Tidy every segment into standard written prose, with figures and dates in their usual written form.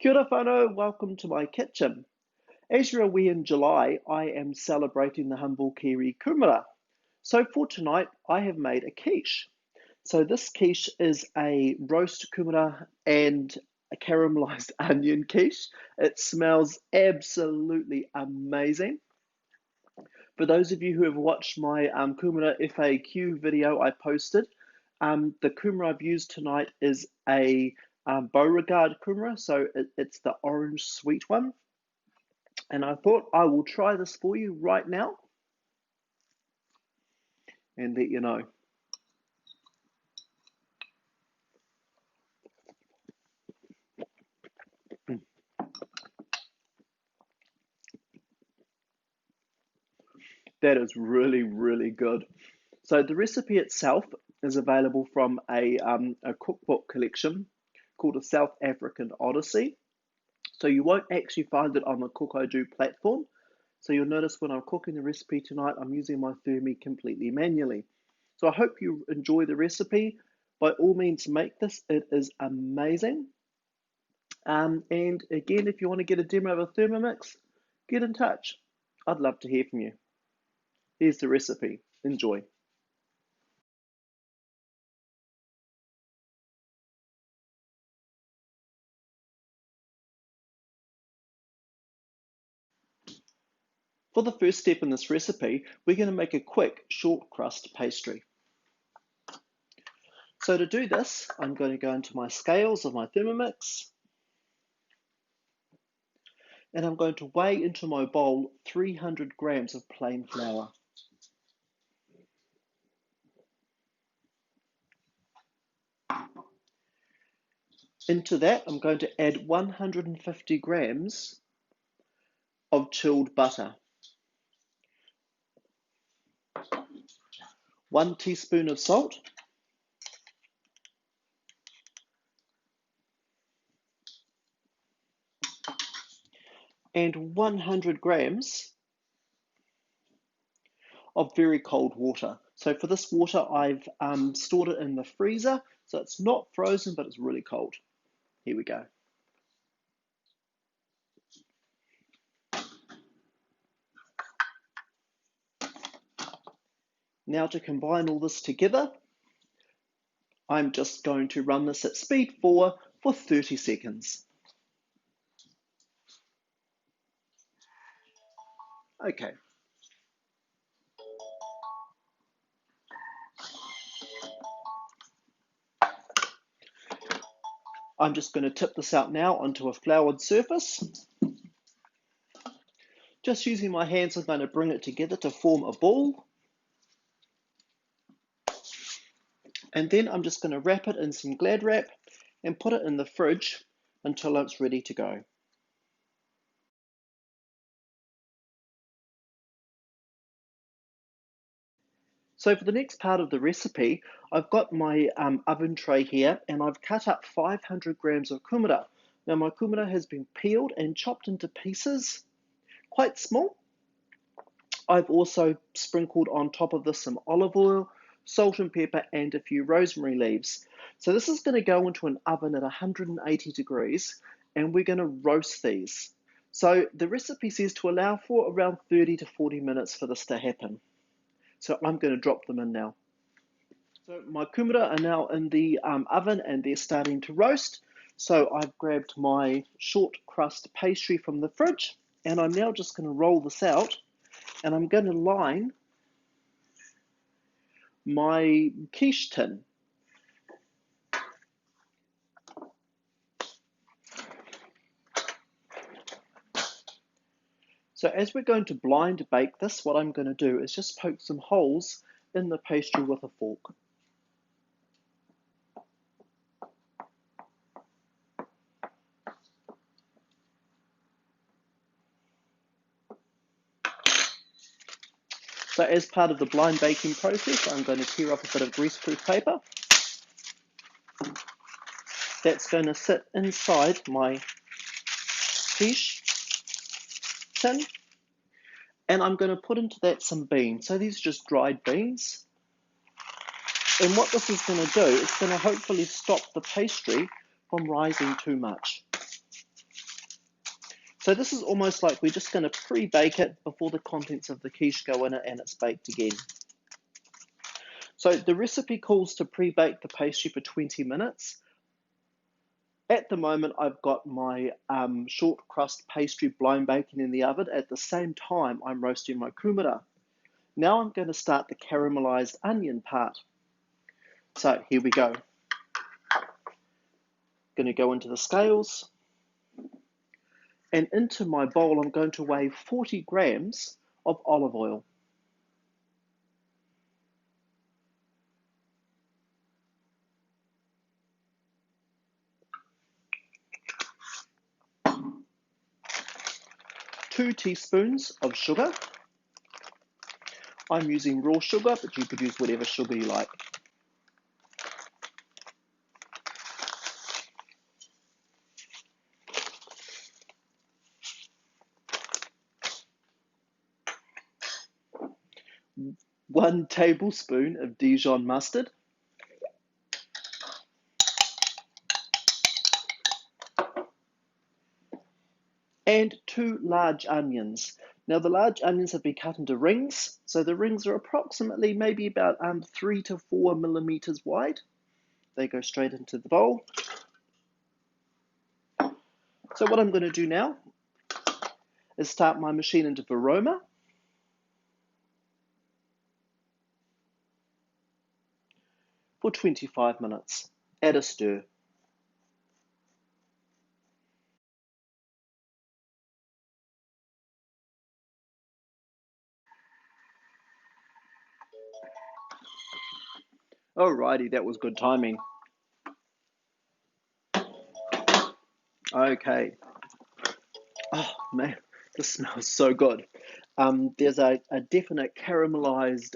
Kia ora whanau, welcome to my kitchen. As you're aware, in July, I am celebrating the humble Kiwi Kumara. So for tonight, I have made a quiche. So this quiche is a roast kumara and a caramelised onion quiche. It smells absolutely amazing. For those of you who have watched my kumara FAQ video I posted, the kumara I've used tonight is a Beauregard kumara, so it's the orange sweet one. And I thought I will try this for you right now and let you know. That is really, really good. So the recipe itself is available from a cookbook collection called the South African Odyssey. So you won't actually find it on the Cook I Do platform. So you'll notice when I'm cooking the recipe tonight, I'm using my Thermomix completely manually. So I hope you enjoy the recipe. By all means, make this. It is amazing. And again, if you want to get a demo of a Thermomix, get in touch. I'd love to hear from you. Here's the recipe. Enjoy. For the first step in this recipe, we're going to make a quick short crust pastry. So to do this, I'm going to go into my scales of my Thermomix, and I'm going to weigh into my bowl 300 grams of plain flour. Into that, I'm going to add 150 grams of chilled butter, 1 teaspoon of salt, and 100 grams of very cold water. So for this water, I've stored it in the freezer, so it's not frozen, but it's really cold. Here we go. Now to combine all this together, I'm just going to run this at speed 4 for 30 seconds. Okay. I'm just going to tip this out now onto a floured surface. Just using my hands, I'm going to bring it together to form a ball. And then I'm just going to wrap it in some Glad wrap and put it in the fridge until it's ready to go. So for the next part of the recipe, I've got my oven tray here, and I've cut up 500 grams of kumara. Now my kumara has been peeled and chopped into pieces, quite small. I've also sprinkled on top of this some olive oil, salt and pepper, and a few rosemary leaves. So this is going to go into an oven at 180 degrees, and we're going to roast these. So the recipe says to allow for around 30 to 40 minutes for this to happen. So I'm going to drop them in now. So my kumara are now in the oven, and they're starting to roast. So I've grabbed my short crust pastry from the fridge, and I'm now just going to roll this out, and I'm going to line my quiche tin. So as we're going to blind bake this, what I'm going to do is just poke some holes in the pastry with a fork. So as part of the blind baking process, I'm going to tear off a bit of greaseproof paper. That's going to sit inside my quiche tin. And I'm going to put into that some beans. So these are just dried beans. And what this is going to do, it's going to hopefully stop the pastry from rising too much. So this is almost like we're just going to pre-bake it before the contents of the quiche go in it and it's baked again. So the recipe calls to pre-bake the pastry for 20 minutes. At the moment, I've got my short crust pastry blind baking in the oven. At the same time, I'm roasting my kumara. Now I'm going to start the caramelized onion part. So here we go. Going to go into the scales. And into my bowl, I'm going to weigh 40 grams of olive oil. Two teaspoons of sugar. I'm using raw sugar, but you could use whatever sugar you like. One tablespoon of Dijon mustard. And 2 large onions. Now the large onions have been cut into rings, so the rings are approximately maybe about 3 to 4 millimeters wide. They go straight into the bowl. So what I'm going to do now is start my machine into Varoma. For 25 minutes. Add a stir. Alrighty, that was good timing. Okay. Oh man, this smells so good. There's a definite caramelized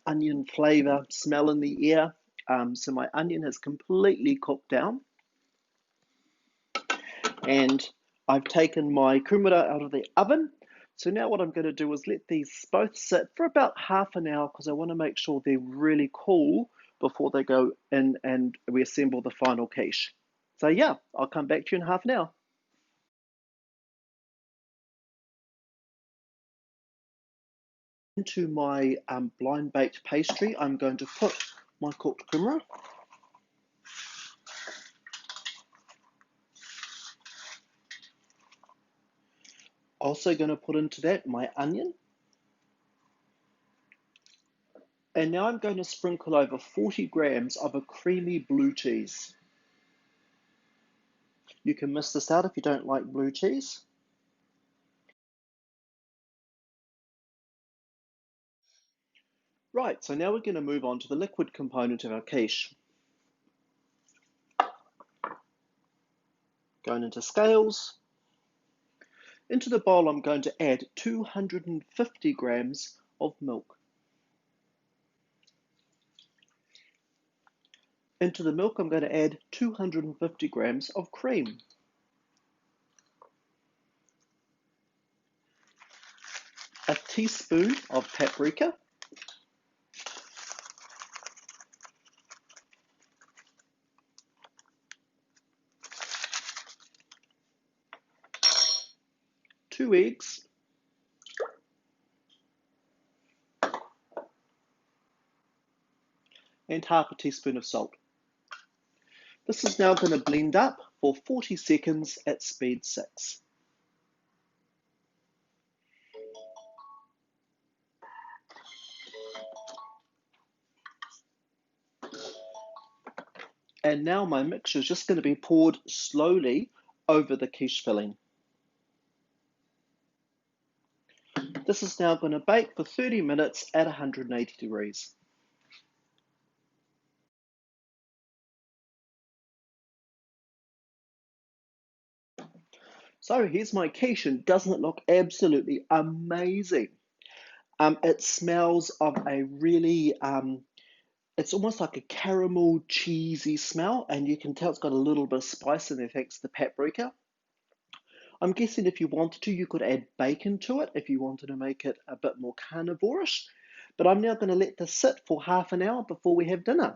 onion flavor smell in the air. So my onion has completely cooked down. And I've taken my kumara out of the oven. So now what I'm going to do is let these both sit for about half an hour because I want to make sure they're really cool before they go in and we assemble the final quiche. So yeah, I'll come back to you in half an hour. Into my blind baked pastry, I'm going to put my cooked kumara. Also going to put into that my onion. And now I'm going to sprinkle over 40 grams of a creamy blue cheese. You can miss this out if you don't like blue cheese. Right, so now we're going to move on to the liquid component of our quiche. Going into scales. Into the bowl I'm going to add 250 grams of milk. Into the milk I'm going to add 250 grams of cream. A teaspoon of paprika. Two eggs. And half a teaspoon of salt. This is now going to blend up for 40 seconds at speed 6. And now my mixture is just going to be poured slowly over the quiche filling. This is now going to bake for 30 minutes at 180 degrees. So here's my quiche, and doesn't it look absolutely amazing? It smells of a really, it's almost like a caramel cheesy smell, and you can tell it's got a little bit of spice in there thanks to the paprika. I'm guessing if you wanted to, you could add bacon to it if you wanted to make it a bit more carnivorish. But I'm now going to let this sit for half an hour before we have dinner.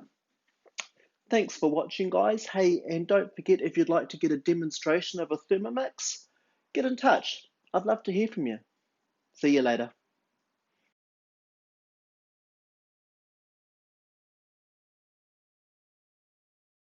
Thanks for watching, guys. Hey, and don't forget, if you'd like to get a demonstration of a Thermomix, get in touch. I'd love to hear from you. See you later.